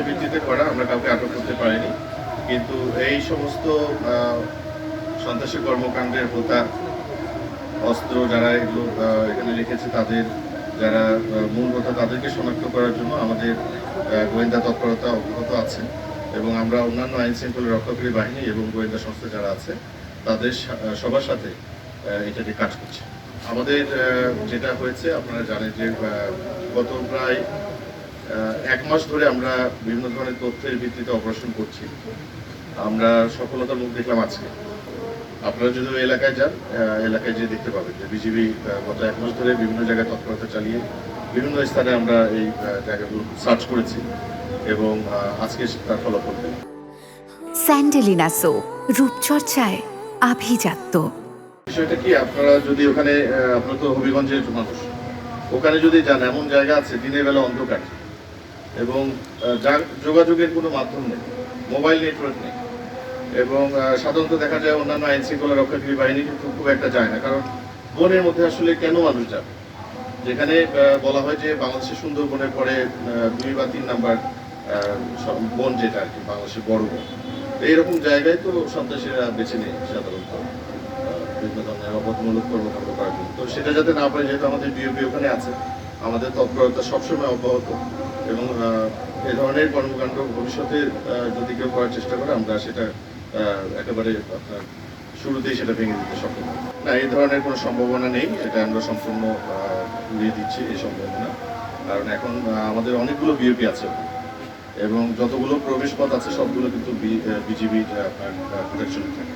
তথ্যের ভিত্তিতে করা, আমরা কাউকে আটক করতে পারিনি। কিন্তু এই সমস্ত সন্ত্রাসী কর্মকাণ্ডের হোতা অস্ত্র যারা এগুলো এখানে রেখেছে, তাদের যারা মূল হোতা, তাদেরকে শনাক্ত করার জন্য আমাদের গোয়েন্দা তৎপরতা অব্যাহত আছে এবং আমরা অন্যান্য আইন শৃঙ্খলা রক্ষাকারী বাহিনী এবং গোয়েন্দা সংস্থা যারা আছে তাদের সবার সাথে এটা নিয়ে কাজ করছে। আমাদের যেটা হয়েছে আপনারা জানেন যে গত প্রায় 1 মাস ধরে আমরা বিভিন্ন ধরনের তথ্যের ভিত্তিতে অপারেশন করছি। আমরা সফলতার মুখ দেখলাম আজকে। আপনারা যদি ওই এলাকায় যান, এলাকায় যেয়ে দেখতে পাবেন যে বিজিবি গত 1 মাস ধরে বিভিন্ন জায়গায় তৎপরতা চালিয়ে বিভিন্ন স্থানে আমরা এই জায়গাগুলো সার্চ করেছি এবং আজকে তার ফলাফল পেলাম। স্যান্ডেলিনা সো, রূপচর্চায় আভিজাত্য। বিষয়টা কি, আপনারা যদি ওখানে আপনারা তো হবিগঞ্জের মানুষ, ওখানে যদি যান, এমন জায়গা আছে দিনের বেলা অন্ধকার এবং যোগাযোগের কোনো মাধ্যম নেই, মোবাইল নেটওয়ার্ক নেই এবং সাধারণত দেখা যায় অন্যান্য আইন শৃঙ্খলা রক্ষাকারী বাহিনী কিন্তু খুব একটা যায় না, কারণ বনের মধ্যে আসলে কেন মানুষ যাবে, যেখানে বলা হয় যে বাংলাদেশের সুন্দরবনের পরে 2 বা 3 নাম্বার বন যেটা আর কি বাংলাদেশের বড় বন, এইরকম জায়গায় তো সন্ত্রাসীরা বেছে নেই সাধারণত বিভিন্ন ধরনের অবৈধমূলক কর্মকাণ্ড করার জন্য। তো সেটা যাতে না পারে, যেহেতু আমাদের বিওপি ওখানে আছে, আমাদের তৎপরতা সবসময় অব্যাহত এবং এ ধরনের কর্মকাণ্ড ভবিষ্যতে যদি কেউ করার চেষ্টা করে আমরা সেটা একেবারে আপনার শুরুতেই সেটা ভেঙে দিতে সক্ষম হব। না, এই ধরনের কোনো সম্ভাবনা নেই, এটা আমরা সম্পূর্ণ উড়িয়ে দিচ্ছি এই সম্ভাবনা। কারণ এখন আমাদের অনেকগুলো বিওপি আছে এবং যতগুলো প্রবেশ পথ আছে সবগুলো কিন্তু বিজিবি আপনার প্রোটেকশন থাকে।